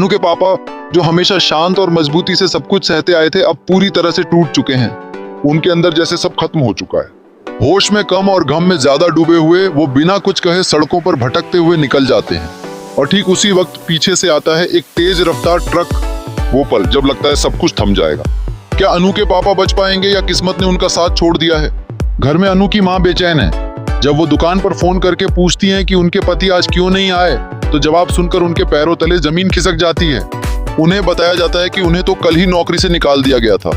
अनु के पापा जो हमेशा शांत और मजबूती से सब कुछ सहते आए थे, अब पूरी तरह से टूट चुके हैं। उनके अंदर जैसे सब खत्म हो चुका है। होश में कम और गम में ज्यादा डूबे हुए वो बिना कुछ कहे सड़कों पर भटकते हुए निकल जाते हैं। और ठीक उसी वक्त पीछे से आता है एक तेज रफ्तार ट्रक। वो पल जब लगता है सब कुछ थम जाएगा। क्या अनु के पापा बच पाएंगे या किस्मत ने उनका साथ छोड़ दिया है? घर में अनु की माँ बेचैन है। जब वो दुकान पर फोन करके पूछती हैं कि उनके पति आज क्यों नहीं आए, तो जवाब सुनकर उनके पैरों तले जमीन खिसक जाती है। उन्हें बताया जाता है कि उन्हें तो कल ही नौकरी से निकाल दिया गया था।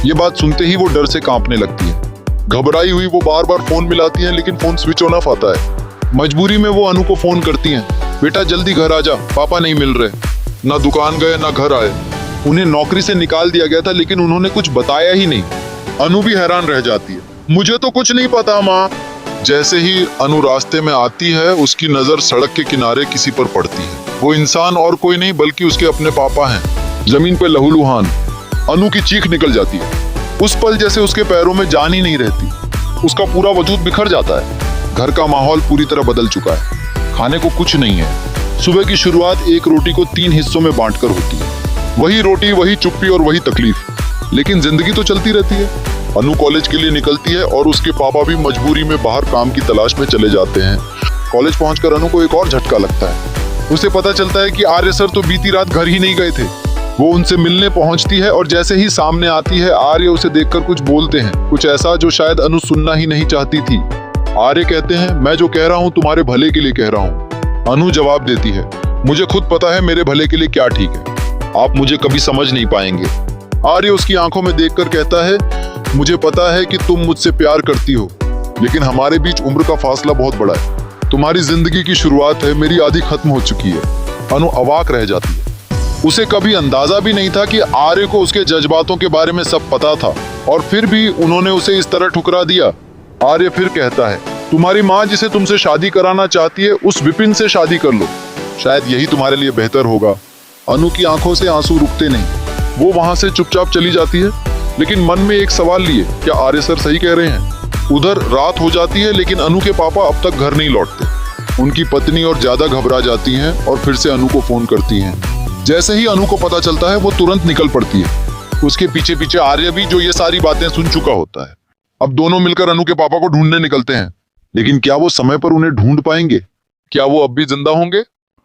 ये बात सुनते ही वो डर से कांपने लगती है। घबराई हुई वो बार बार फोन मिलाती हैं, लेकिन फोन स्विच ऑन ऑफ आता है। मजबूरी में वो अनु को फोन करती हैं, बेटा जल्दी घर आ जा, पापा नहीं मिल रहे। ना दुकान गए ना घर आए। उन्हें नौकरी से निकाल दिया गया था, लेकिन उन्होंने कुछ बताया ही नहीं। अनु भी हैरान रह जाती है, मुझे तो कुछ नहीं पता माँ। जैसे ही अनु रास्ते में आती है, उसकी नजर सड़क के किनारे किसी पर पड़ती है। वो इंसान और कोई नहीं बल्कि उसके अपने पापा हैं। जमीन पे लहूलुहान। अनु की चीख निकल जाती है। उस पल जैसे उसके पैरों में जान ही नहीं रहती। उसका पूरा वजूद बिखर जाता है। घर का माहौल पूरी तरह बदल चुका है। खाने को कुछ नहीं है। सुबह की शुरुआत एक रोटी को 3 हिस्सों में बांटकर होती है। वही रोटी, वही चुप्पी और वही तकलीफ। लेकिन जिंदगी तो चलती रहती है। अनु कॉलेज के लिए निकलती है और उसके पापा भी मजबूरी में बाहर काम की तलाश में चले जाते हैं। कॉलेज पहुंचकर अनु को एक और झटका लगता है। उसे पता चलता है कि आर्य सर तो बीती रात घर ही नहीं गए थे। वो उनसे मिलने पहुंचती है और जैसे ही सामने आती है, आर्य उसे देखकर कुछ बोलते हैं, कुछ ऐसा जो शायद अनु सुनना ही नहीं चाहती थी। आर्य कहते हैं, मैं जो कह रहा हूँ तुम्हारे भले के लिए कह रहा हूँ। अनु जवाब देती है, मुझे खुद पता है मेरे भले के लिए क्या ठीक है। आप मुझे कभी समझ नहीं पाएंगे। आर्य उसकी आंखों में देखकर कहता है, मुझे पता है कि तुम मुझसे प्यार करती हो, लेकिन हमारे बीच उम्र का फासला बहुत बड़ा है। तुम्हारी जिंदगी की शुरुआत है, मेरी आधी खत्म हो चुकी है। अनु अवाक रह जाती है। उसे कभी अंदाजा भी नहीं था कि आर्य को उसके जज्बातों के बारे में सब पता था, और फिर भी उन्होंने उसे इस तरह ठुकरा दिया। आर्य फिर कहता है, तुम्हारी माँ जिसे तुमसे शादी कराना चाहती है, उस विपिन से शादी कर लो, शायद यही तुम्हारे लिए बेहतर होगा। अनु की आंखों से आंसू रुकते नहीं। वो वहां से चुपचाप चली जाती है, लेकिन मन में एक सवाल लिए, क्या आर्य सर सही कह रहे हैं? उधर रात हो जाती है, लेकिन अनु के पापा अब तक घर नहीं लौटते। उनकी पत्नी और ज्यादा घबरा जाती हैं और फिर से अनु को फोन करती हैं। जैसे ही अनु को पता चलता है, वो तुरंत निकल पड़ती है। उसके पीछे पीछे आर्य भी, जो ये सारी बातें सुन चुका होता है। अब दोनों मिलकर अनु के पापा को ढूंढने निकलते हैं, लेकिन क्या वो समय पर उन्हें ढूंढ पाएंगे? क्या वो अब भी जिंदा होंगे?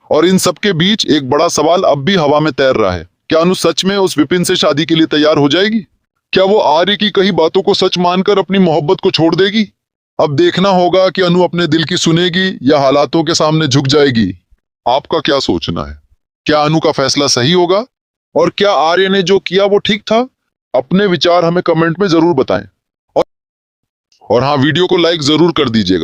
और इन सबके बीच एक बड़ा सवाल अब भी हवा में तैर रहा है, क्या अनु सच में उस विपिन से शादी के लिए तैयार हो जाएगी? क्या वो आर्य की कही बातों को सच मानकर अपनी मोहब्बत को छोड़ देगी? अब देखना होगा कि अनु अपने दिल की सुनेगी या हालातों के सामने झुक जाएगी। आपका क्या सोचना है? क्या अनु का फैसला सही होगा? और क्या आर्य ने जो किया वो ठीक था? अपने विचार हमें कमेंट में जरूर बताएं। और हाँ, वीडियो को लाइक जरूर कर दीजिएगा।